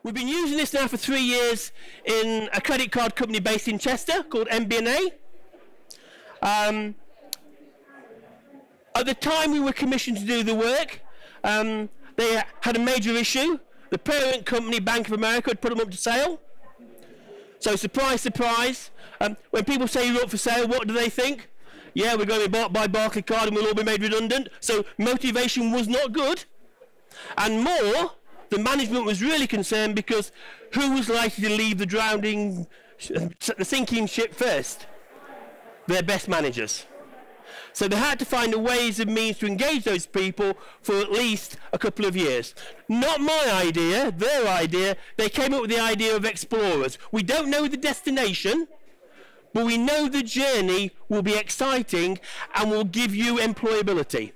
We've been using this now for 3 years in a credit card company based in Chester called MBNA. At the time we were commissioned to do the work, they had a major issue. The parent company, Bank of America, had put them up to sale. So surprise, surprise, when people say you're up for sale, what do they think? Yeah, we're going to be bought by Barclaycard and we'll all be made redundant. So motivation was not good. And more, the management was really concerned because who was likely to leave the sinking ship first? Their best managers. So they had to find a ways and means to engage those people for at least a couple of years. Not my idea, their idea. They came up with the idea of explorers. We don't know the destination, but we know the journey will be exciting and will give you employability.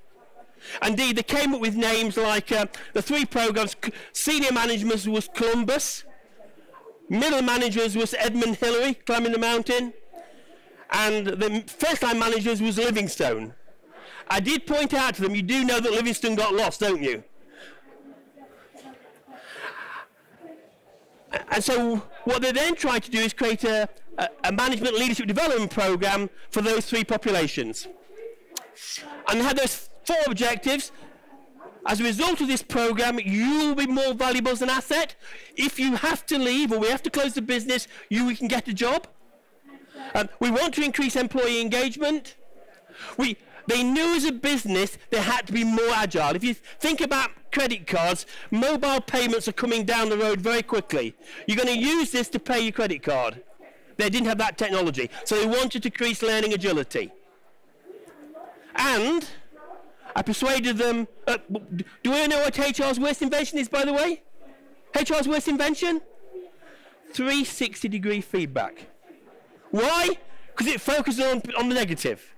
Indeed, they came up with names like the 3 programs. Senior management was Columbus, middle managers was Edmund Hillary, climbing the mountain, and the first-line managers was Livingstone. I did point out to them, you do know that Livingstone got lost, don't you? And so what they then tried to do is create a management leadership development program for those 3 populations. And they had those 4 objectives. As a result of this program, you will be more valuable as an asset. If you have to leave or we have to close the business, you can get a job. We want to increase employee engagement. They knew as a business they had to be more agile. If you think about credit cards, mobile payments are coming down the road very quickly. You're going to use this to pay your credit card. They didn't have that technology, so they wanted to increase learning agility. And I persuaded them, do we know what HR's worst invention is, by the way? HR's worst invention? 360-degree feedback. Why? Because it focuses on the negative.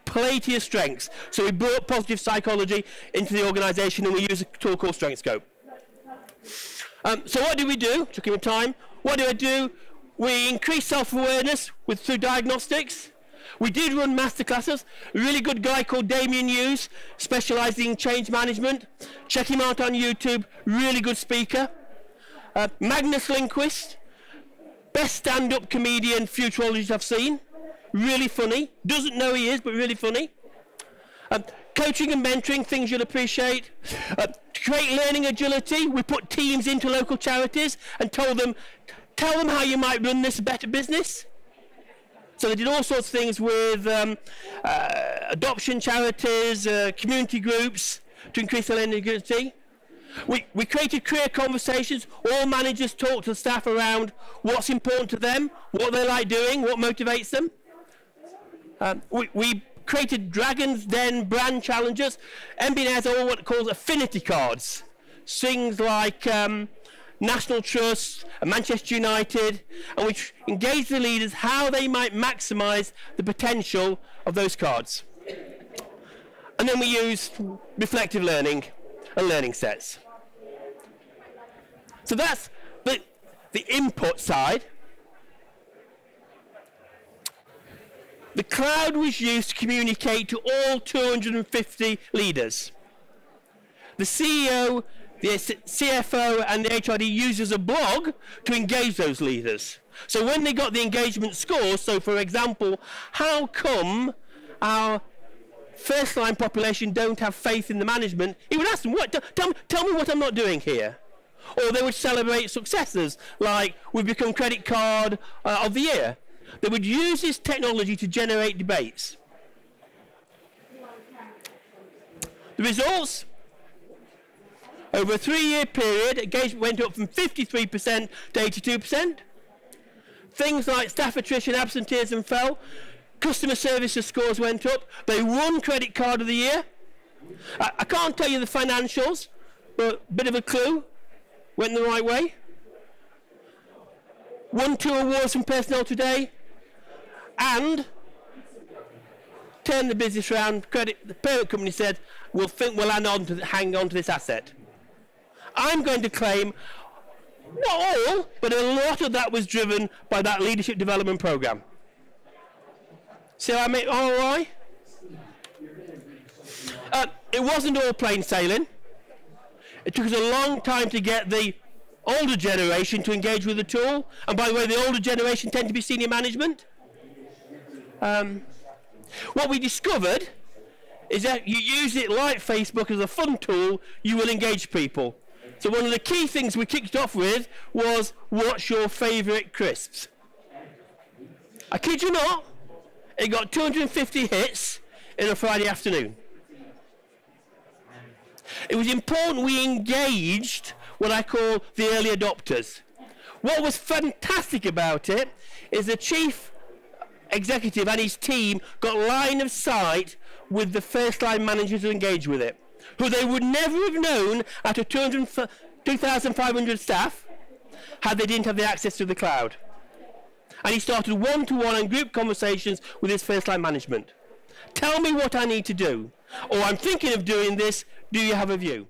Play to your strengths. So we brought positive psychology into the organisation and we use a tool called StrengthScope. So what do we do? Checking with time. What do I do? We increase self-awareness through diagnostics. We did run masterclasses. A really good guy called Damien Hughes, specialising in change management. Check him out on YouTube. Really good speaker. Magnus Lindquist, best stand-up comedian futurologist I've seen. Really funny. Doesn't know he is, but really funny. Coaching and mentoring, things you'll appreciate. To create learning agility, we put teams into local charities and tell them how you might run this better business. So they did all sorts of things with adoption charities, community groups to increase the learning agility. We created career conversations. All managers talk to the staff around what's important to them, what they like doing, what motivates them. We created Dragon's Den brand challenges. MBNA has all what it calls affinity cards. Things like National Trust and Manchester United, and we engage the leaders how they might maximise the potential of those cards. And then we use reflective learning and learning sets. So that's the input side. The cloud was used to communicate to all 250 leaders. The CEO, the CFO and the HRD uses a blog to engage those leaders. So when they got the engagement scores, so for example, how come our first line population don't have faith in the management, he would ask them, tell me what I'm not doing here. Or they would celebrate successes, like we've become credit card of the year. They would use this technology to generate debates. The results, over a 3-year period, engagement went up from 53% to 82%. Things like staff attrition, absenteeism fell. Customer services scores went up. They won credit card of the year. I can't tell you the financials, but a bit of a clue. Went the right way. Won 2 awards from Personnel Today. And turned the business around. The parent company said, we'll hang on to this asset. I'm going to claim, not all, but a lot of that was driven by that leadership development program. See how I make ROI? It wasn't all plain sailing. It took us a long time to get the older generation to engage with the tool. And by the way, the older generation tend to be senior management. What we discovered is that you use it like Facebook as a fun tool, you will engage people. So one of the key things we kicked off with was, what's your favourite crisps? I kid you not, it got 250 hits in a Friday afternoon. It was important we engaged what I call the early adopters. What was fantastic about it is the chief executive and his team got line of sight with the first line managers who engaged with it, who they would never have known out of 2,500 staff had they didn't have the access to the cloud. And he started one-to-one and group conversations with his first line management. Tell me what I need to do, or I'm thinking of doing this, do you have a view?